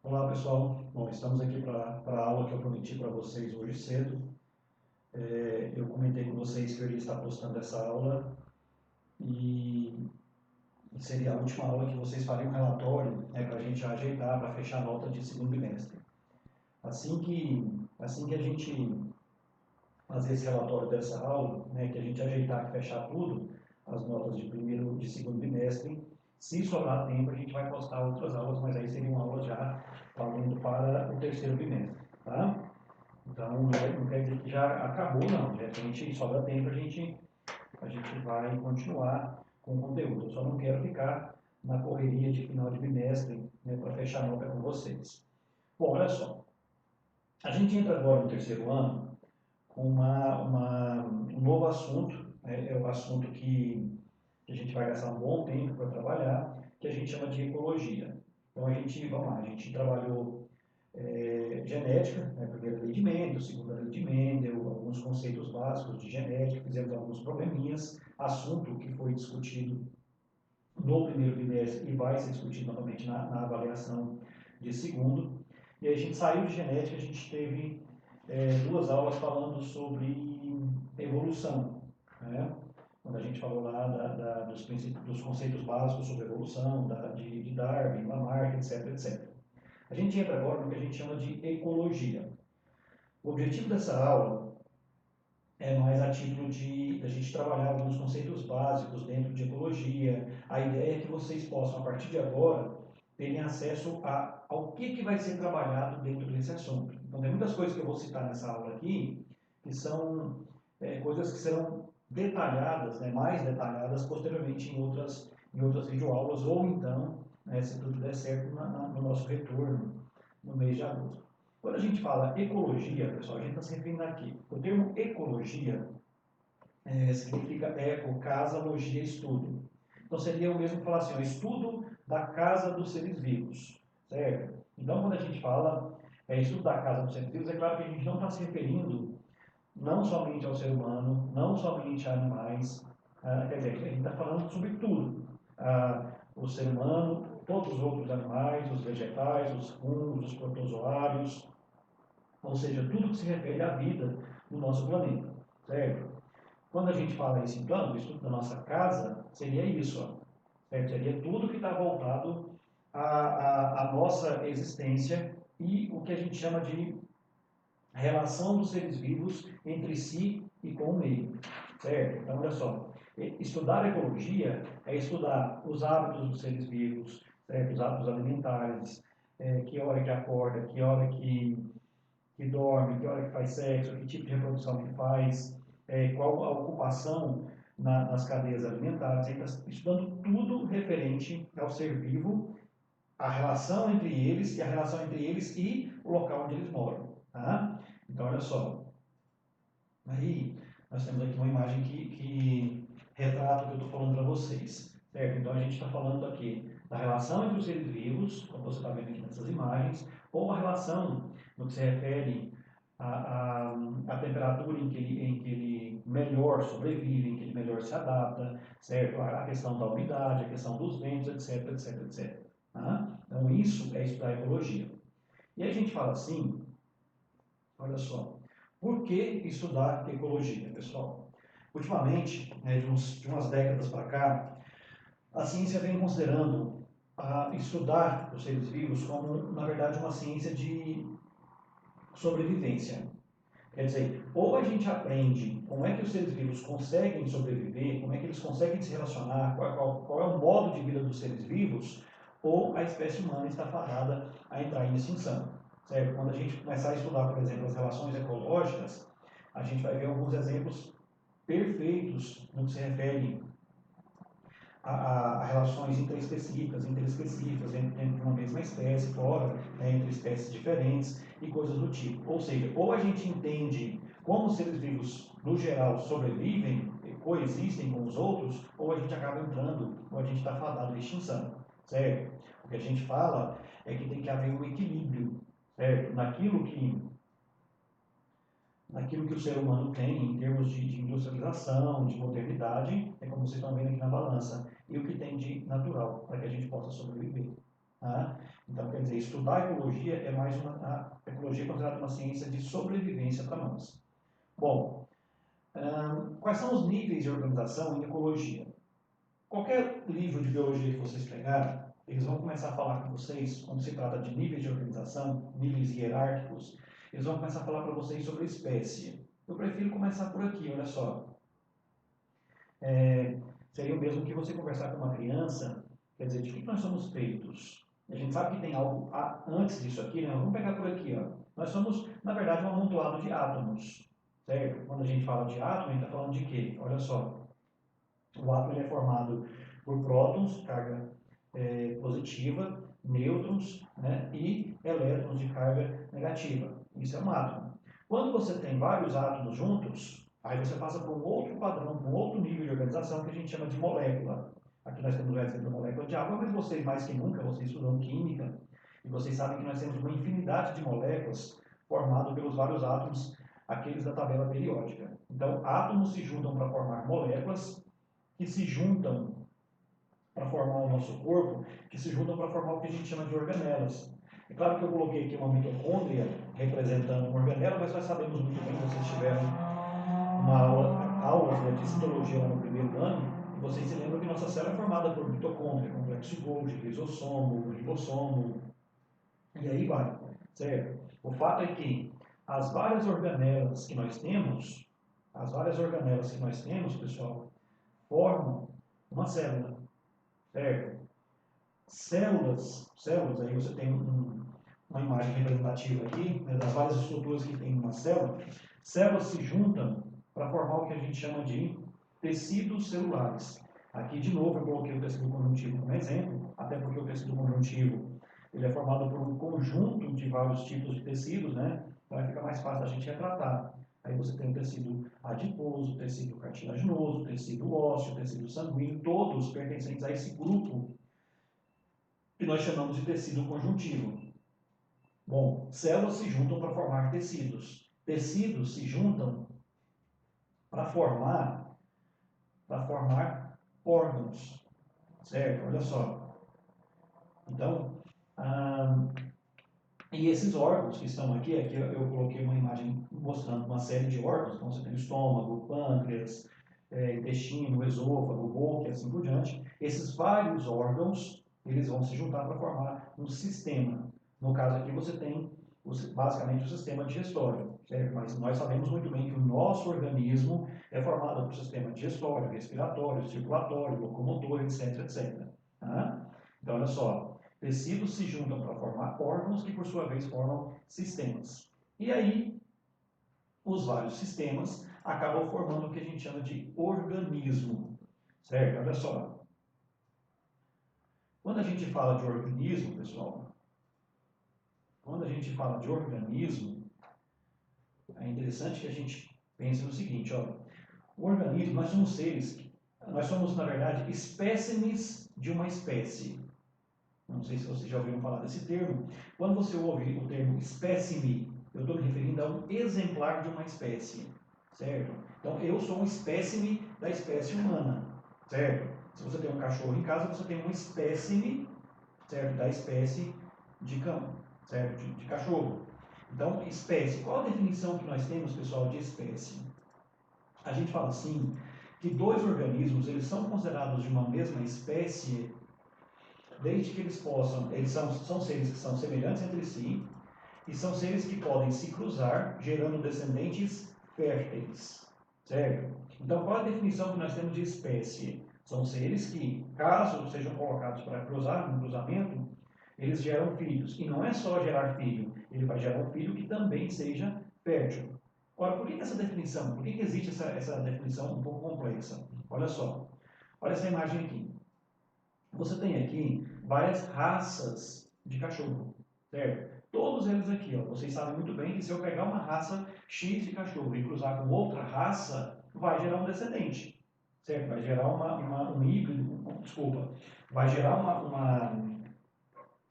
Olá pessoal, bom, estamos aqui para a aula que eu prometi para vocês hoje cedo. Eu comentei com vocês que eu iria estar postando essa aula e seria a última aula que vocês fariam um relatório, para a gente já ajeitar, para fechar a nota de segundo bimestre. Assim que a gente fazer esse relatório dessa aula, que a gente ajeitar e fechar tudo, as notas de primeiro e segundo bimestre, se sobrar tempo, a gente vai postar outras aulas, mas aí seriam aulas já valendo para o terceiro bimestre, tá? Então, não quer dizer que já acabou, não. De repente, sobra tempo, a gente vai continuar com o conteúdo. Eu só não quero ficar na correria de final de bimestre, para fechar a nota com vocês. Bom, olha só. A gente entra agora no terceiro ano com um novo assunto, é o assunto que a gente vai gastar um bom tempo para trabalhar, que a gente chama de ecologia. Então, vamos lá, a gente trabalhou genética, primeira lei de Mendel, segunda lei de Mendel, alguns conceitos básicos de genética, fizemos alguns probleminhas, assunto que foi discutido no primeiro bimestre e vai ser discutido novamente na avaliação de segundo. E aí a gente saiu de genética, a gente teve duas aulas falando sobre evolução, né? Quando a gente falou lá dos conceitos básicos sobre evolução, de Darwin, Lamarck, etc, etc. A gente entra agora no que a gente chama de ecologia. O objetivo dessa aula é mais a título de a gente trabalhar alguns conceitos básicos dentro de ecologia. A ideia é que vocês possam, a partir de agora, terem acesso ao que vai ser trabalhado dentro desse assunto. Então, tem muitas coisas que eu vou citar nessa aula aqui, que são coisas que serão detalhadas, mais detalhadas posteriormente em outras videoaulas, ou então, se tudo der certo, no nosso retorno no mês de agosto. Quando a gente fala ecologia, pessoal, a gente está se referindo aqui. O termo ecologia significa eco, casa, logia, estudo. Então seria o mesmo falar assim, o estudo da casa dos seres vivos, certo? Então quando a gente fala estudo da casa dos seres vivos, é claro que a gente não está se referindo não somente ao ser humano, não somente a animais, quer dizer, a gente está falando sobre tudo. O ser humano, todos os outros animais, os vegetais, os fungos, os protozoários, ou seja, tudo que se refere à vida no nosso planeta, certo? Quando a gente fala isso, então, o estudo da nossa casa, seria isso, ó, certo? Seria tudo que está voltado à nossa existência e o que a gente chama de relação dos seres vivos entre si e com o meio, certo? Então, olha só, estudar ecologia é estudar os hábitos dos seres vivos, certo? Os hábitos alimentares, que hora que acorda, que hora que dorme, que hora que faz sexo, que tipo de reprodução que faz, qual a ocupação nas cadeias alimentares. Ele está estudando tudo referente ao ser vivo, a relação entre eles e a relação entre eles e o local onde eles moram. Tá? Então, olha só. Aí, nós temos aqui uma imagem que retrata o que eu estou falando para vocês. Certo? Então, a gente está falando aqui da relação entre os seres vivos, como você está vendo aqui nessas imagens, ou a relação no que se refere à temperatura em que ele melhor sobrevive, em que ele melhor se adapta, certo? A questão da umidade, a questão dos ventos, etc, etc, etc. Tá? Então, isso é estudar ecologia. E aí a gente fala assim, olha só, por que estudar ecologia, pessoal? Ultimamente, de umas décadas para cá, a ciência vem considerando estudar os seres vivos como, na verdade, uma ciência de sobrevivência. Quer dizer, ou a gente aprende como é que os seres vivos conseguem sobreviver, como é que eles conseguem se relacionar, qual é o modo de vida dos seres vivos, ou a espécie humana está fadada a entrar em extinção. Certo? Quando a gente começar a estudar, por exemplo, as relações ecológicas, a gente vai ver alguns exemplos perfeitos no que se refere a relações interespecíficas dentro de uma mesma espécie, fora, entre espécies diferentes e coisas do tipo. Ou seja, ou a gente entende como os seres vivos, no geral, sobrevivem, coexistem com os outros, ou a gente acaba entrando, ou a gente está fadado à extinção, certo? O que a gente fala é que tem que haver um equilíbrio, certo? Naquilo que o ser humano tem em termos de industrialização, de modernidade, é como vocês estão vendo aqui na balança, e o que tem de natural, para que a gente possa sobreviver. Tá? Então, quer dizer, estudar a ecologia é mais a ecologia é considerada uma ciência de sobrevivência para nós. Bom, quais são os níveis de organização em ecologia? Qualquer livro de biologia que vocês pegarem, eles vão começar a falar com vocês, quando se trata de níveis de organização, níveis hierárquicos, eles vão começar a falar para vocês sobre a espécie. Eu prefiro começar por aqui, olha só. Seria o mesmo que você conversar com uma criança, quer dizer, de que nós somos feitos? A gente sabe que tem algo antes disso aqui, né? Vamos pegar por aqui, ó. Nós somos, na verdade, um amontoado de átomos, certo? Quando a gente fala de átomo, a gente está falando de quê? Olha só. O átomo ele é formado por prótons, carga positiva, nêutrons, né, e elétrons de carga negativa. Isso é um átomo. Quando você tem vários átomos juntos, aí você passa por um outro padrão, um outro nível de organização que a gente chama de molécula. Aqui nós temos o exemplo da molécula de água, mas vocês mais que nunca, vocês estudam química, e vocês sabem que nós temos uma infinidade de moléculas formadas pelos vários átomos, aqueles da tabela periódica. Então, átomos se juntam para formar moléculas, que se juntam para formar o nosso corpo, que se juntam para formar o que a gente chama de organelas. É claro que eu coloquei aqui uma mitocôndria representando uma organela, mas nós sabemos muito bem, vocês tiveram uma aulas de citologia lá no primeiro ano, e vocês se lembram que nossa célula é formada por mitocôndria, complexo Golgi, lisossomo, ribossomo, e aí vai, certo? O fato é que as várias organelas que nós temos, pessoal, formam uma célula, certo? Células, aí você tem uma imagem representativa aqui, né, das várias estruturas que tem uma célula. Células se juntam para formar o que a gente chama de tecidos celulares. Aqui, de novo, eu coloquei o tecido conjuntivo como exemplo, até porque o tecido conjuntivo ele é formado por um conjunto de vários tipos de tecidos, né? Então fica mais fácil a gente retratar. Aí você tem o tecido adiposo, o tecido cartilaginoso, o tecido ósseo, o tecido sanguíneo, todos pertencentes a esse grupo que nós chamamos de tecido conjuntivo. Bom, células se juntam para formar tecidos. Tecidos se juntam para formar órgãos, certo? Olha só. Então, e esses órgãos que estão aqui eu coloquei uma imagem mostrando uma série de órgãos, então você tem o estômago, pâncreas, intestino, esôfago, boca e assim por diante. Esses vários órgãos, eles vão se juntar para formar um sistema. No caso aqui você tem basicamente o sistema digestório, certo? Mas nós sabemos muito bem que o nosso organismo é formado por sistema digestório, respiratório, circulatório, locomotor, etc, etc. Tá? Então, olha só, tecidos se juntam para formar órgãos que, por sua vez, formam sistemas. E aí, os vários sistemas acabam formando o que a gente chama de organismo, certo? Olha só. Quando a gente fala de organismo, pessoal, é interessante que a gente pense no seguinte, ó. O organismo, nós somos seres, nós somos, na verdade, espécimes de uma espécie. Não sei se vocês já ouviram falar desse termo. Quando você ouve o termo espécime, eu estou me referindo a um exemplar de uma espécie, certo? Então, eu sou um espécime da espécie humana, certo? Se você tem um cachorro em casa, você tem um espécime, certo? Da espécie de cão, certo? De cachorro. Então, espécie. Qual a definição que nós temos, pessoal, de espécie? A gente fala assim, que dois organismos, eles são considerados de uma mesma espécie desde que eles são seres que são semelhantes entre si e são seres que podem se cruzar, gerando descendentes férteis, certo? Então, qual é a definição que nós temos de espécie? São seres que, caso sejam colocados para cruzar, no cruzamento, eles geram filhos. E não é só gerar filho, ele vai gerar um filho que também seja fértil. Ora, por que essa definição? Por que existe essa definição um pouco complexa? Olha só, olha essa imagem aqui. Você tem aqui várias raças de cachorro, certo? Todos eles aqui, ó, vocês sabem muito bem que se eu pegar uma raça X de cachorro e cruzar com outra raça, vai gerar um descendente, certo? Vai gerar um híbrido, desculpa, vai gerar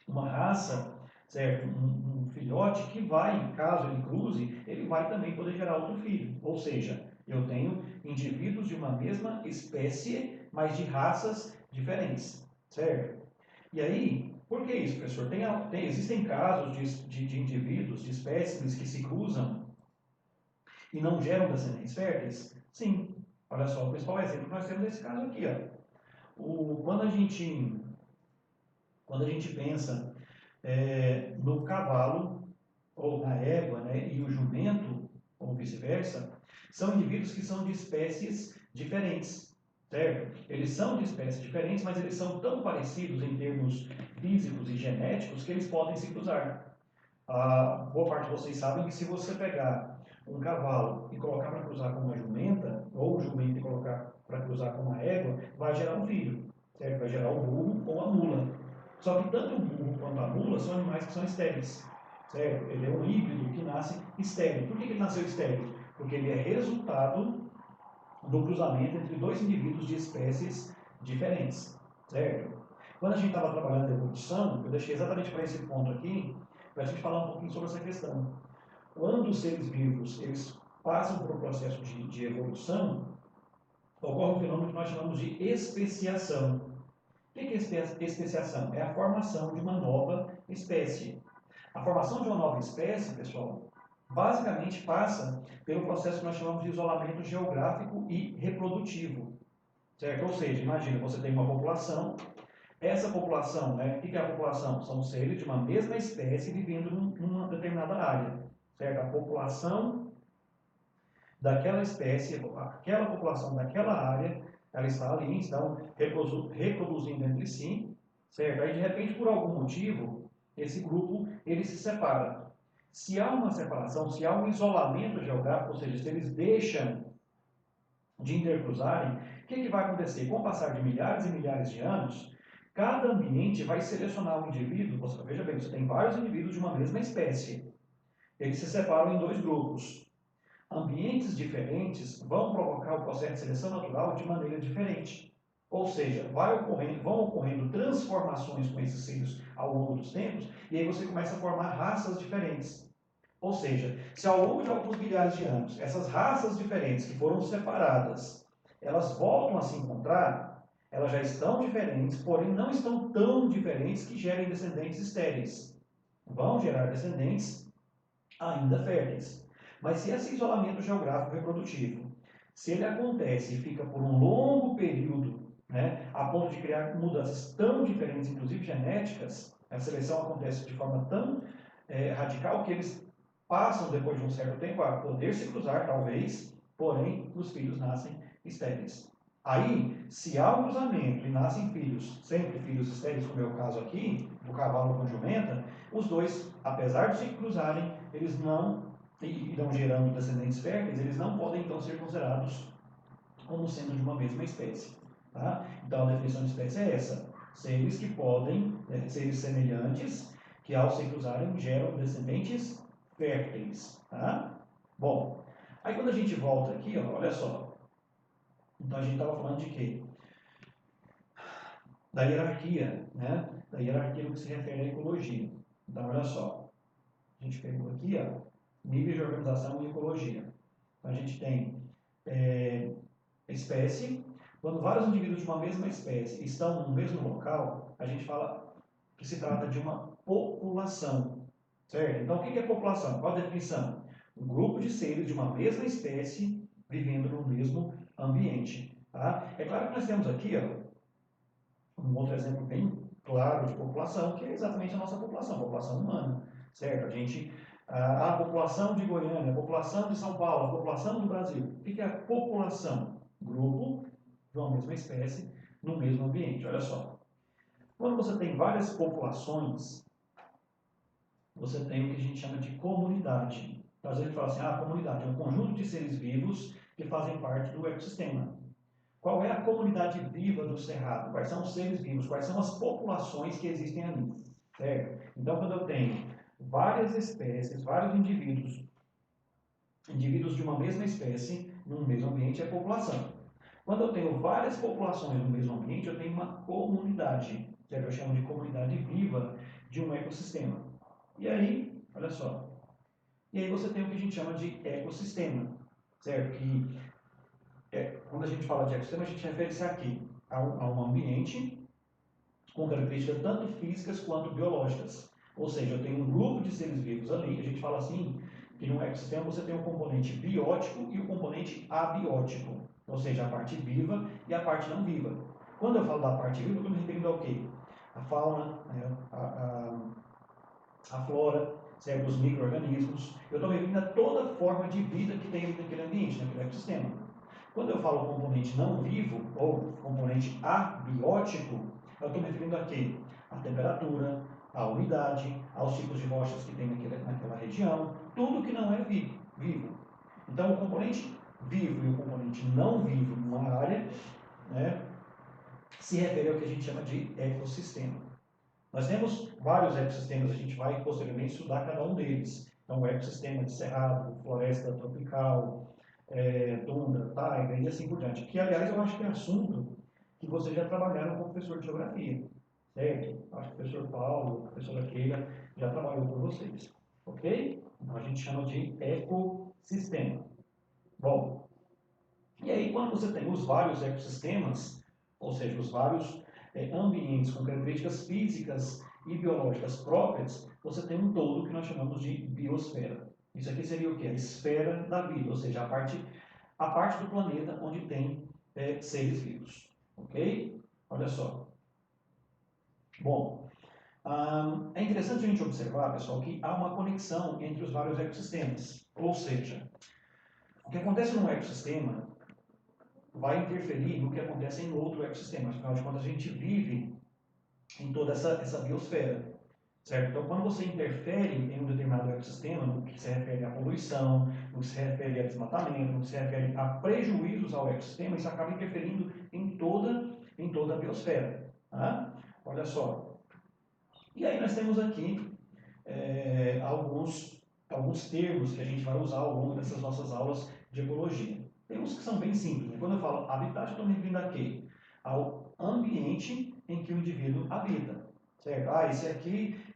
uma raça, certo? Um filhote que vai, caso ele cruze, ele vai também poder gerar outro filho. Ou seja, eu tenho indivíduos de uma mesma espécie, mas de raças diferentes, certo? E aí, Por que isso, professor? Existem casos de indivíduos, de espécimes que se cruzam e não geram descendentes férteis? Sim. Olha só, o principal exemplo que nós temos nesse caso aqui. Ó. Quando a gente pensa no cavalo ou na égua, né, e o jumento, ou vice-versa, são indivíduos que são de espécies diferentes, certo? Eles são de espécies diferentes, mas eles são tão parecidos em termos físicos e genéticos que eles podem se cruzar. A boa parte de vocês sabem que se você pegar um cavalo e colocar para cruzar com uma jumenta, ou um jumento e colocar para cruzar com uma égua, vai gerar um filho, certo? Vai gerar o burro ou a mula. Só que tanto o burro quanto a mula são animais que são estéreis, certo? Ele é um híbrido que nasce estéril. Por que ele nasceu estéril? Porque ele é resultado do cruzamento entre dois indivíduos de espécies diferentes, certo? Quando a gente estava trabalhando a evolução, eu deixei exatamente para esse ponto aqui, para a gente falar um pouquinho sobre essa questão. Quando os seres vivos eles passam por um processo de evolução, ocorre um fenômeno que nós chamamos de especiação. O que é especiação? É a formação de uma nova espécie. A formação de uma nova espécie, pessoal, basicamente passa pelo processo que nós chamamos de isolamento geográfico e reprodutivo. Certo? Ou seja, imagina, você tem uma população, essa população, né, o que é a população? São seres de uma mesma espécie vivendo numa determinada área. Certo? A população daquela espécie, aquela população daquela área, ela está ali, estão reproduzindo entre si, certo? Aí, de repente, por algum motivo, esse grupo, ele se separa. Se há uma separação, se há um isolamento geográfico, ou seja, se eles deixam de intercruzarem, o que vai acontecer? Com o passar de milhares e milhares de anos, cada ambiente vai selecionar um indivíduo, você veja bem, você tem vários indivíduos de uma mesma espécie. Eles se separam em dois grupos. Ambientes diferentes vão provocar o processo de seleção natural de maneira diferente. Ou seja, vão ocorrendo transformações com esses seres ao longo dos tempos, e aí você começa a formar raças diferentes. Ou seja, se ao longo de alguns milhares de anos, essas raças diferentes que foram separadas, elas voltam a se encontrar, elas já estão diferentes, porém não estão tão diferentes que gerem descendentes estéreis. Vão gerar descendentes ainda férteis. Mas se esse isolamento geográfico reprodutivo, se ele acontece e fica por um longo período, né, a ponto de criar mudanças tão diferentes, inclusive genéticas, a seleção acontece de forma tão radical que eles passam, depois de um certo tempo, a poder se cruzar, talvez, porém, os filhos nascem estéreis. Aí, se há um cruzamento e nascem filhos, sempre filhos estéreis, como é o caso aqui, do cavalo com jumenta, os dois, apesar de se cruzarem, eles não irão gerando descendentes férteis, eles não podem então ser considerados como sendo de uma mesma espécie. Tá? Então a definição de espécie é essa: seres que podem, seres semelhantes, que ao se cruzarem geram descendentes férteis. Tá? Bom, aí quando a gente volta aqui, ó, olha só. Então a gente estava falando de quê? Da hierarquia, né? Da hierarquia no que se refere à ecologia. Então olha só. A gente pegou aqui, ó, níveis de organização e ecologia. Então, a gente tem espécie. Quando vários indivíduos de uma mesma espécie estão no mesmo local, a gente fala que se trata de uma população. Certo? Então, o que é população? Qual a definição? Um grupo de seres de uma mesma espécie vivendo no mesmo ambiente. Tá? É claro que nós temos aqui ó, um outro exemplo bem claro de população, que é exatamente a nossa população, a população humana. Certo? A população de Goiânia, a população de São Paulo, a população do Brasil. O que é a população? Grupo de uma mesma espécie no mesmo ambiente. Olha só. Quando você tem várias populações, você tem o que a gente chama de comunidade. Então, às vezes a gente fala assim, a comunidade é um conjunto de seres vivos que fazem parte do ecossistema. Qual é a comunidade viva do Cerrado? Quais são os seres vivos? Quais são as populações que existem ali? Certo? Então, quando eu tenho várias espécies, vários indivíduos de uma mesma espécie, num mesmo ambiente, é população. Quando eu tenho várias populações no mesmo ambiente, eu tenho uma comunidade, que é o que eu chamo de comunidade viva de um ecossistema. E aí, olha só, e aí você tem o que a gente chama de ecossistema, certo? Quando a gente fala de ecossistema, a gente refere-se aqui a um ambiente com características tanto físicas quanto biológicas. Ou seja, eu tenho um grupo de seres vivos ali, a gente fala assim, que no ecossistema você tem o componente biótico e o componente abiótico, ou seja, a parte viva e a parte não viva. Quando eu falo da parte viva, eu estou me referindo ao quê? A fauna, né, a flora, certo? Os micro-organismos. Eu estou me referindo a toda forma de vida que tem naquele ambiente, naquele ecossistema. Quando eu falo componente não vivo, ou componente abiótico, eu estou me referindo a quê? A temperatura, a umidade, aos tipos de rochas que tem naquela região, tudo que não é vivo. Então, o componente vivo e o componente não vivo numa área, né, se refere ao que a gente chama de ecossistema. Nós temos vários ecossistemas, a gente vai posteriormente estudar cada um deles. Então, o ecossistema de cerrado, floresta tropical, tundra, taiga e assim por diante. Que, aliás, eu acho que é assunto que vocês já trabalharam com o professor de geografia, certo? Acho que o professor Paulo, a professora Keila já trabalhou com vocês, ok? Então, a gente chama de ecossistema. Bom, e aí quando você tem os vários ecossistemas, ou seja, os vários ambientes com características físicas e biológicas próprias, você tem um todo que nós chamamos de biosfera. Isso aqui seria o quê? A esfera da vida, ou seja, a parte do planeta onde tem seres vivos. Ok? Olha só. Bom, é interessante a gente observar, pessoal, que há uma conexão entre os vários ecossistemas. Ou seja, o que acontece num ecossistema vai interferir no que acontece em outro ecossistema. Afinal de contas, a gente vive em toda essa biosfera. Certo? Então, quando você interfere em um determinado ecossistema, no que se refere à poluição, no que se refere a desmatamento, no que se refere a prejuízos ao ecossistema, isso acaba interferindo em toda a biosfera. Tá? Olha só. E aí nós temos aqui alguns termos que a gente vai usar ao longo dessas nossas aulas de ecologia. Tem uns que são bem simples. Né? Quando eu falo habitat, eu estou me referindo a quê? Ao ambiente em que o indivíduo habita. Certo?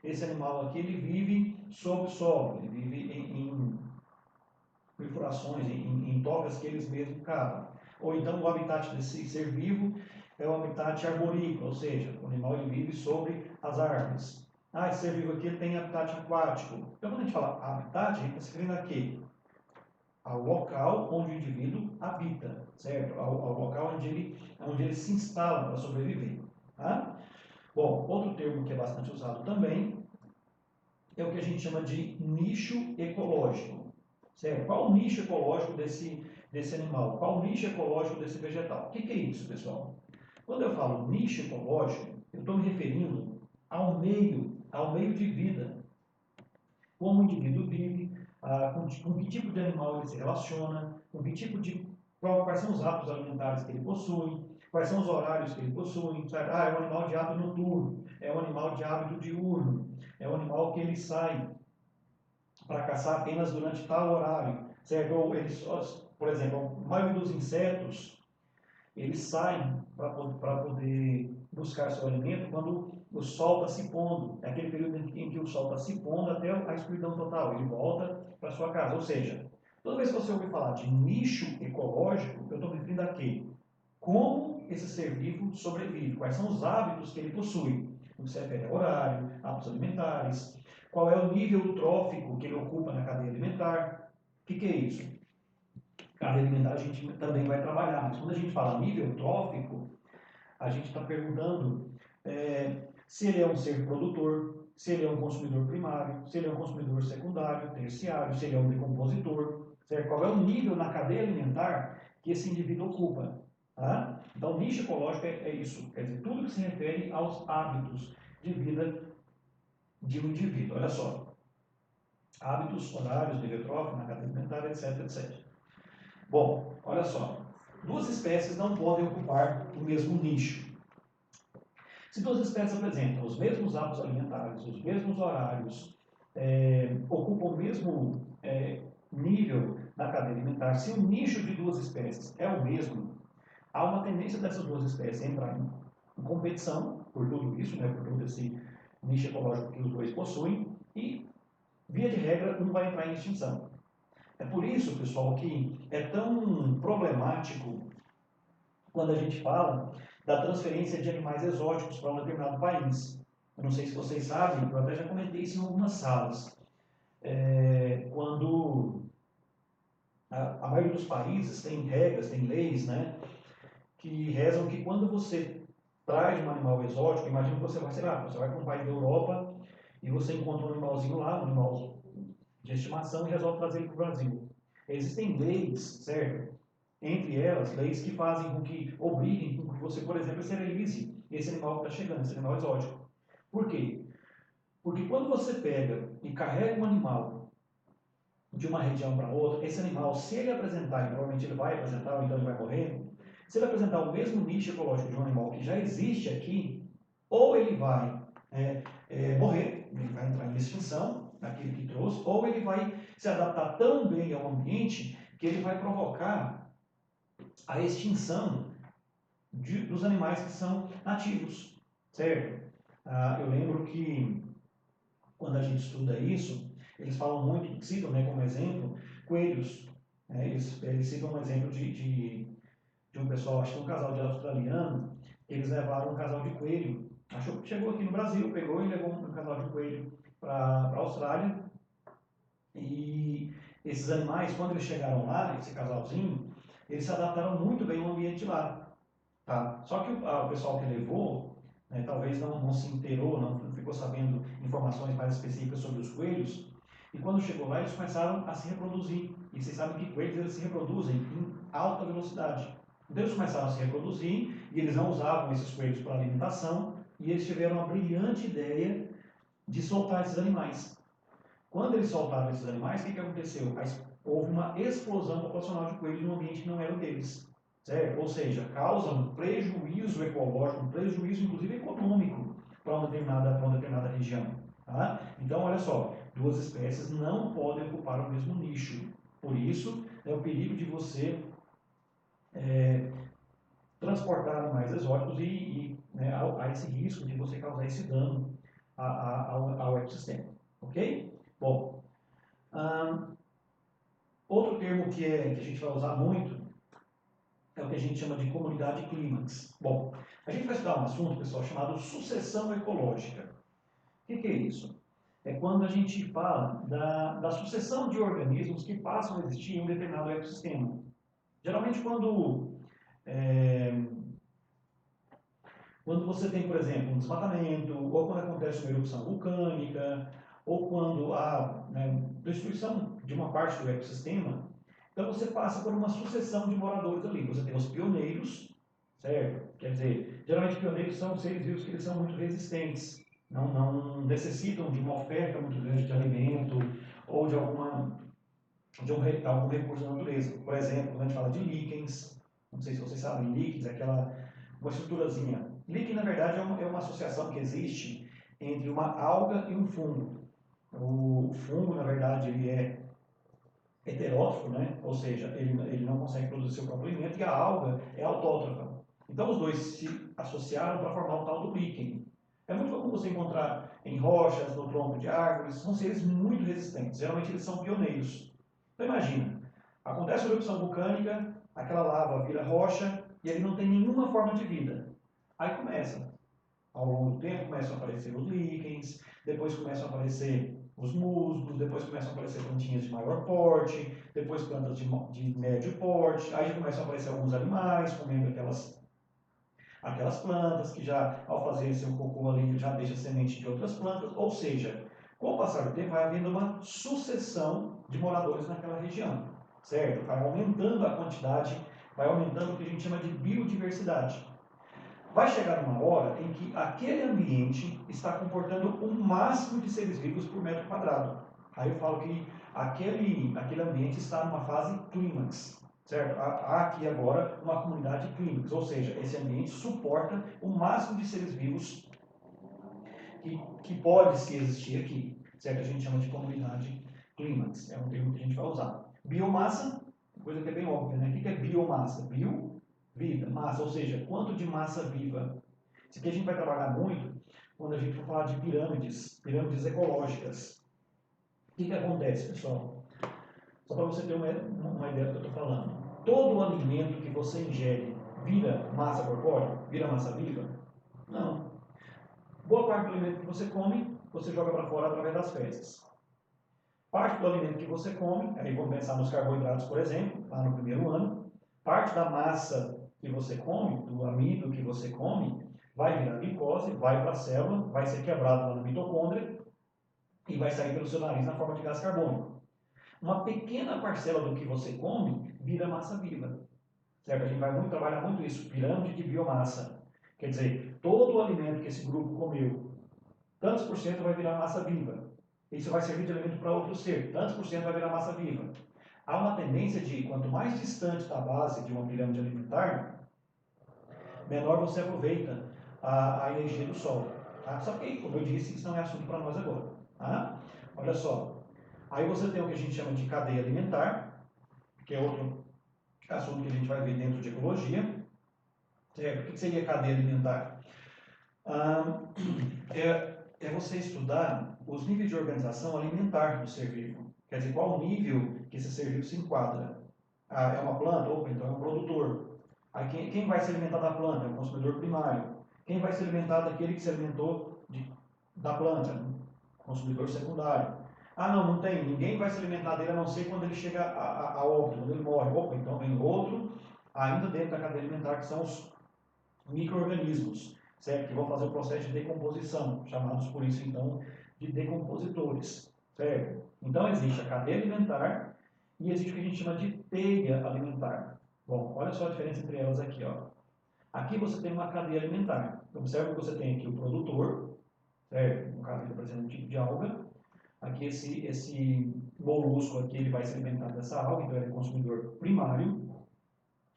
Esse animal aqui, ele vive sob o solo, ele vive em perfurações, em tocas que eles mesmos cavam. Ou então o habitat desse ser vivo é o habitat arborícola, ou seja, o animal ele vive sobre as árvores. Esse ser vivo aqui ele tem habitat aquático. Então, quando a gente fala habitat, a gente está se referindo a quê? Ao local onde o indivíduo habita, certo? Ao local onde ele se instala para sobreviver. Tá? Bom, outro termo que é bastante usado também é o que a gente chama de nicho ecológico. Certo? Qual o nicho ecológico desse animal? Qual o nicho ecológico desse vegetal? O que é isso, pessoal? Quando eu falo nicho ecológico, eu estou me referindo ao meio de vida. Como o indivíduo vive, com que tipo de animal ele se relaciona, quais são os hábitos alimentares que ele possui, quais são os horários que ele possui. Sabe? É um animal de hábito noturno, é um animal de hábito diurno, é um animal que ele sai para caçar apenas durante tal horário, certo? Ou por exemplo, a maioria dos insetos, eles saem para poder buscar seu alimento quando o sol está se pondo. É aquele período em que o sol está se pondo até a escuridão total. Ele volta para sua casa. Ou seja, toda vez que você ouvir falar de nicho ecológico, eu estou me referindo a quê? Como esse ser vivo sobrevive, quais são os hábitos que ele possui, no que se refere a horário, hábitos alimentares, qual é o nível trófico que ele ocupa na cadeia alimentar. O que é isso? Cadeia alimentar a gente também vai trabalhar, mas quando a gente fala nível trófico, a gente está perguntando se ele é um ser produtor, se ele é um consumidor primário, se ele é um consumidor secundário, terciário, se ele é um decompositor, certo? Qual é o nível na cadeia alimentar que esse indivíduo ocupa. Tá? Então, nicho ecológico é isso, quer dizer, tudo que se refere aos hábitos de vida de um indivíduo. Olha só, hábitos, horários, nível trófico na cadeia alimentar, etc, etc. Bom, olha só, duas espécies não podem ocupar o mesmo nicho. Se duas espécies apresentam os mesmos hábitos alimentares, os mesmos horários, ocupam o mesmo nível na cadeia alimentar, se o nicho de duas espécies é o mesmo, há uma tendência dessas duas espécies entrar em competição por tudo isso, por todo esse nicho ecológico que os dois possuem, e, via de regra, um vai entrar em extinção. É por isso, pessoal, que é tão problemático quando a gente fala da transferência de animais exóticos para um determinado país. Eu não sei se vocês sabem, eu até já comentei isso em algumas salas. Quando a maioria dos países tem regras, tem leis, né, que rezam que quando você traz um animal exótico, imagina que você vai, sei lá, você vai para um país da Europa e você encontra um animalzinho lá, um animal de estimação e resolve trazer ele para o Brasil. Existem leis, certo? Entre elas, leis que fazem com que obriguem com que você, por exemplo, esterilize esse animal que está chegando, esse animal exótico. Por quê? Porque quando você pega e carrega um animal de uma região para outra, esse animal, se ele apresentar, e provavelmente ele vai apresentar, ou então ele vai morrer, se ele apresentar o mesmo nicho ecológico de um animal que já existe aqui, ou ele vai morrer, ele vai entrar em extinção, aquele que trouxe, ou ele vai se adaptar tão bem ao ambiente que ele vai provocar a extinção dos animais que são nativos, certo? Eu lembro que quando a gente estuda isso, eles falam muito, citam, né, como exemplo, coelhos. Eles citam um exemplo de um pessoal, acho que um casal de australiano, eles levaram um casal de coelho. Chegou aqui no Brasil, pegou e levou um casal de coelho para a Austrália. E esses animais, quando eles chegaram lá, esse casalzinho, eles se adaptaram muito bem ao ambiente lá. Tá? Só que o pessoal que levou, né, talvez não se inteirou, não ficou sabendo informações mais específicas sobre os coelhos, e quando chegou lá, eles começaram a se reproduzir. E vocês sabem que coelhos eles se reproduzem em alta velocidade. Então eles começaram a se reproduzir, e eles não usavam esses coelhos para alimentação, e eles tiveram a brilhante ideia de soltar esses animais. Quando eles soltaram esses animais, o que aconteceu? Houve uma explosão populacional de coelhos num ambiente que não era o deles. Certo? Ou seja, causa um prejuízo ecológico, um prejuízo inclusive econômico para uma determinada região. Tá? Então, olha só, duas espécies não podem ocupar o mesmo nicho. Por isso, é o perigo de você transportar animais exóticos né, a esse risco de você causar esse dano ao ecossistema. Ok? Bom, outro termo que a gente vai usar muito é o que a gente chama de comunidade clímax. Bom, a gente vai estudar um assunto, pessoal, chamado sucessão ecológica. O que é isso? É quando a gente fala da sucessão de organismos que passam a existir em um determinado ecossistema. Geralmente quando você tem, por exemplo, um desmatamento, ou quando acontece uma erupção vulcânica, ou quando há, né, destruição de uma parte do ecossistema, então você passa por uma sucessão de moradores ali. Você tem os pioneiros, certo? Quer dizer, geralmente pioneiros são seres vivos que eles são muito resistentes, não necessitam de uma oferta muito grande de alimento ou de algum recurso da natureza. Por exemplo, quando a gente fala de líquens, não sei se vocês sabem, líquens é uma estruturazinha. Líquen, na verdade, é uma associação que existe entre uma alga e um fungo. O fungo, na verdade, ele é heterótrofo, né? Ou seja, ele não consegue produzir seu próprio alimento, e a alga é autótrofa. Então, os dois se associaram para formar o tal do líquen. É muito comum você encontrar em rochas, no tronco de árvores, são seres muito resistentes. Geralmente, eles são pioneiros. Então, imagina, acontece uma erupção vulcânica, aquela lava vira rocha, e ele não tem nenhuma forma de vida. Aí começa, ao longo do tempo, começam a aparecer os líquens, depois começam a aparecer os musgos, depois começam a aparecer plantinhas de maior porte, depois plantas de médio porte, aí já começam a aparecer alguns animais comendo aquelas plantas, que já, ao fazer seu cocô ali, já deixa semente de outras plantas, ou seja, com o passar do tempo vai havendo uma sucessão de moradores naquela região, certo? Vai aumentando a quantidade, vai aumentando o que a gente chama de biodiversidade. Vai chegar uma hora em que aquele ambiente está comportando o máximo de seres vivos por metro quadrado. Aí eu falo que aquele ambiente está numa fase clímax, certo? Há aqui agora uma comunidade clímax, ou seja, esse ambiente suporta o máximo de seres vivos que pode se existir aqui, certo? A gente chama de comunidade clímax, é um termo que a gente vai usar. Biomassa, coisa que é bem óbvia, né? O que é biomassa? Vida, massa, ou seja, quanto de massa viva. Isso aqui a gente vai trabalhar muito quando a gente for falar de pirâmides ecológicas. O que acontece, pessoal? Só para você ter uma ideia do que eu estou falando. Todo o alimento que você ingere vira massa corpórea? Vira massa viva? Não. Boa parte do alimento que você come, você joga para fora através das fezes. Parte do alimento que você come, aí vamos pensar nos carboidratos, por exemplo, lá no primeiro ano, parte da massa que você come, do amido que você come, vai virar glicose, vai para a célula, vai ser quebrado lá na mitocôndria e vai sair pelo seu nariz na forma de gás carbônico. Uma pequena parcela do que você come vira massa viva. Certo? A gente vai trabalhar muito isso, pirâmide de biomassa. Quer dizer, todo o alimento que esse grupo comeu, tantos por cento vai virar massa viva. Isso vai servir de alimento para outro ser, tantos por cento vai virar massa viva. Há uma tendência de, quanto mais distante da base de uma pirâmide alimentar, menor você aproveita a energia do Sol. Tá? Só que, como eu disse, isso não é assunto para nós agora. Tá? Olha só. Aí você tem o que a gente chama de cadeia alimentar, que é outro assunto que a gente vai ver dentro de ecologia. Certo? O que seria cadeia alimentar? É você estudar os níveis de organização alimentar do ser vivo. Quer dizer, qual o nível que esse ser vivo se enquadra. É uma planta? Opa, então é um produtor. Aí quem vai se alimentar da planta? É o consumidor primário. Quem vai se alimentar daquele que se alimentou da planta? Consumidor secundário. Ah, não, não tem. Ninguém vai se alimentar dele a não ser quando ele chega a óbito, quando ele morre. Opa, então vem outro, ainda dentro da cadeia alimentar, que são os micro-organismos, certo? Que vão fazer o processo de decomposição, chamados por isso, então, de decompositores, certo? Então, existe a cadeia alimentar e existe o que a gente chama de teia alimentar. Bom, olha só a diferença entre elas aqui, ó. Aqui você tem uma cadeia alimentar. Observe que você tem aqui o produtor, certo? No caso, ele apresenta um tipo de alga. Aqui, esse molusco aqui, ele vai se alimentar dessa alga, então ele é consumidor primário.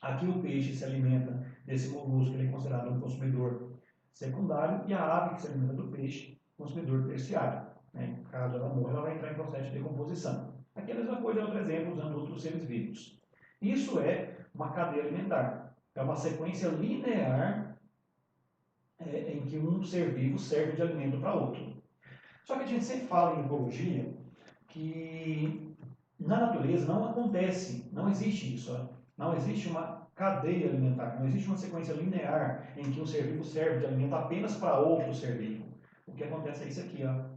Aqui o peixe se alimenta desse molusco, ele é considerado um consumidor secundário, e a ave que se alimenta do peixe, consumidor terciário. Né? Caso ela morra, ela vai entrar em processo de decomposição. Aqui é a mesma coisa, é outro exemplo, usando outros seres vivos. Isso é uma cadeia alimentar. É uma sequência linear em que um ser vivo serve de alimento para outro. Só que a gente sempre fala em ecologia que na natureza não acontece, não existe isso. Ó. Não existe uma cadeia alimentar, não existe uma sequência linear em que um ser vivo serve de alimento apenas para outro ser vivo. O que acontece é isso aqui, ó.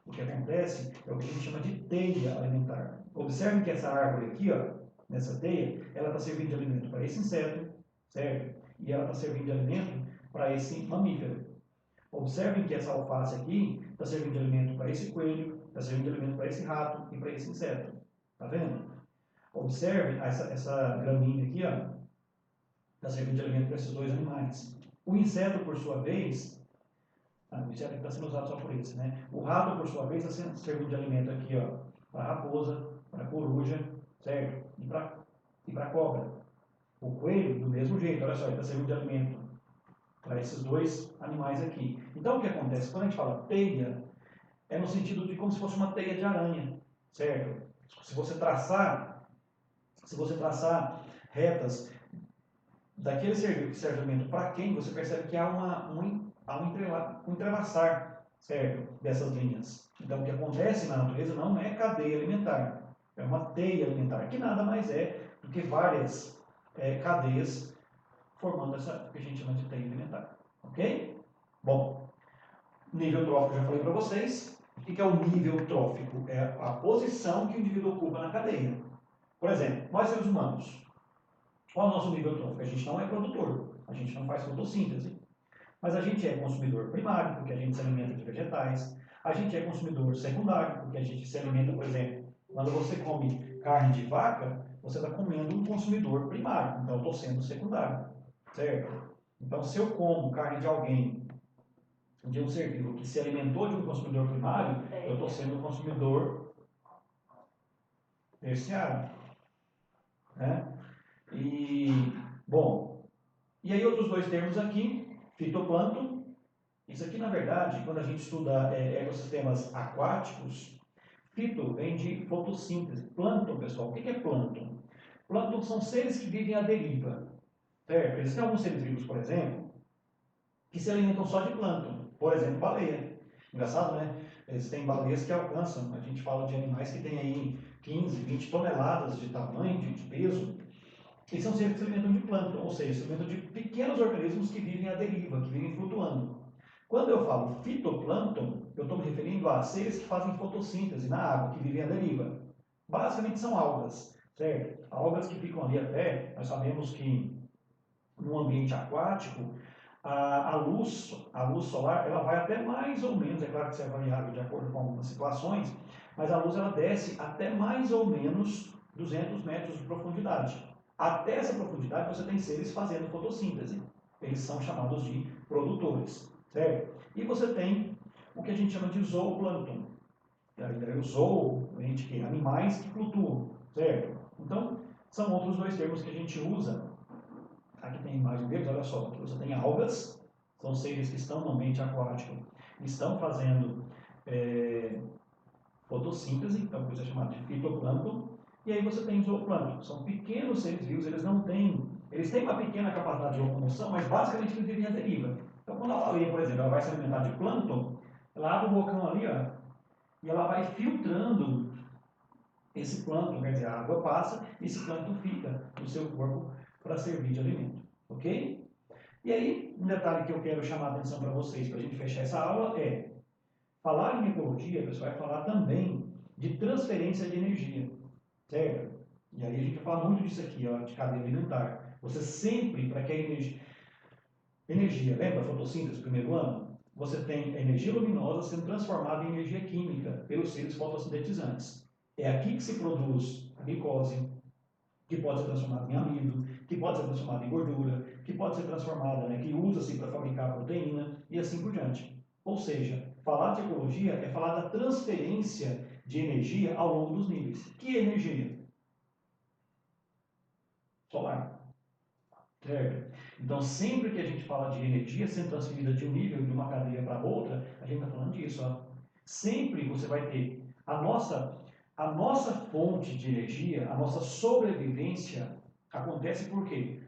O que acontece é o que a gente chama de teia alimentar. Observe que essa árvore aqui, ó, nessa teia, ela está servindo de alimento para esse inseto, certo? E ela está servindo de alimento para esse mamífero. Observem que essa alface aqui está servindo de alimento para esse coelho, está servindo de alimento para esse rato e para esse inseto. Está vendo? Observe essa gramínea aqui, ó, está servindo de alimento para esses dois animais. O inseto, por sua vez, o inseto está sendo usado só por esse, né? O rato, por sua vez, está servindo de alimento aqui, ó, para a raposa, para a coruja, certo? E para a cobra. O coelho, do mesmo jeito, olha só, ele está servindo de alimento para esses dois animais aqui. Então, o que acontece? Quando a gente fala teia, é no sentido de como se fosse uma teia de aranha, certo? Se você traçar retas daquele serviço que serve de alimento para quem, você percebe que há um entrelaçar, certo? Dessas linhas. Então, o que acontece na natureza não é cadeia alimentar, é uma teia alimentar, que nada mais é do que várias cadeias formando essa que a gente chama de teia alimentar. Ok? Bom, nível trófico eu já falei para vocês. O que é o nível trófico? É a posição que o indivíduo ocupa na cadeia. Por exemplo, nós seres humanos, qual é o nosso nível trófico? A gente não é produtor, a gente não faz fotossíntese, mas a gente é consumidor primário, porque a gente se alimenta de vegetais, a gente é consumidor secundário, porque a gente se alimenta, por exemplo, quando você come carne de vaca, você está comendo um consumidor primário, então eu estou sendo secundário, certo? Então, se eu como carne de alguém, de um ser vivo que se alimentou de um consumidor primário, eu estou sendo um consumidor terciário, né? E, bom, e aí outros dois termos aqui, fitoplâncton. Isso aqui, na verdade, quando a gente estuda ecossistemas aquáticos, fito vem de fotossíntese. Plâncton, pessoal, o que é plâncton? Plâncton são seres que vivem à deriva, certo? Existem alguns seres vivos, por exemplo, que se alimentam só de plâncton. Por exemplo, baleia. Engraçado, né? Existem baleias que alcançam, a gente fala de animais que têm aí 15, 20 toneladas de tamanho, de peso, Eles são seres que se alimentam de plâncton, ou seja, se alimentam de pequenos organismos que vivem à deriva, que vivem flutuando. Quando eu falo fitoplâncton, eu estou me referindo a seres que fazem fotossíntese na água, que vivem à deriva. Basicamente são algas, certo? Algas que ficam ali até, nós sabemos que no ambiente aquático, a luz solar, ela vai até mais ou menos, é claro que isso é variável de acordo com algumas situações, mas a luz ela desce até mais ou menos 200 metros de profundidade. Até essa profundidade você tem seres fazendo fotossíntese. Eles são chamados de produtores, certo? E você tem o que a gente chama de zooplâncton. O zoo, animais que flutuam, certo? Então, são outros dois termos que a gente usa. Aqui tem a imagem deles, olha só, aqui você tem algas, são seres que estão no ambiente aquático, estão fazendo fotossíntese, então por isso é chamado de fitoplâncton, e aí você tem zooplâncton, são pequenos seres vivos, eles têm uma pequena capacidade de locomoção, mas basicamente eles vivem à deriva. Então quando a baleia, por exemplo, ela vai se alimentar de plâncton, ela abre o bocão ali, ó, e ela vai filtrando esse plâncton, quer dizer, a água passa e esse plâncton fica no seu corpo para servir de alimento, ok? E aí, um detalhe que eu quero chamar a atenção para vocês, para a gente fechar essa aula, é falar em ecologia, pessoal, vai falar também de transferência de energia, certo? E aí a gente vai falar muito disso aqui, ó, de cadeia alimentar. Você sempre, para que a energia, lembra a fotossíntese, primeiro ano? Você tem a energia luminosa sendo transformada em energia química pelos seres fotossintetizantes. É aqui que se produz a glicose, que pode ser transformada em amido, que pode ser transformada em gordura, que pode ser transformada, que usa-se para fabricar proteína e assim por diante. Ou seja, falar de ecologia é falar da transferência de energia ao longo dos níveis. Que energia? Solar. Certo? Então, sempre que a gente fala de energia sendo transferida de um nível, de uma cadeia para outra, a gente está falando disso. Ó. Sempre você vai ter a nossa fonte de energia, a nossa sobrevivência acontece por quê?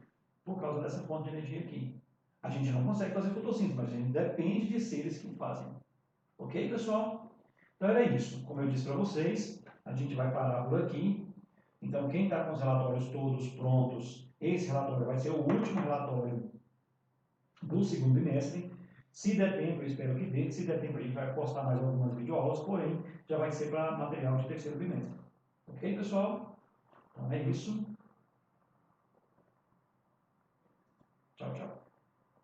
Por causa dessa fonte de energia aqui. A gente não consegue fazer fotossíntese, mas a gente depende de seres que fazem. Ok, pessoal? Então era isso. Como eu disse para vocês, a gente vai parar por aqui. Então, quem está com os relatórios todos prontos, esse relatório vai ser o último relatório do segundo bimestre. Se der tempo, eu espero que dê. Se der tempo, a gente vai postar mais algumas videoaulas, porém, já vai ser para material de terceiro bimestre. Ok, pessoal? Então é isso.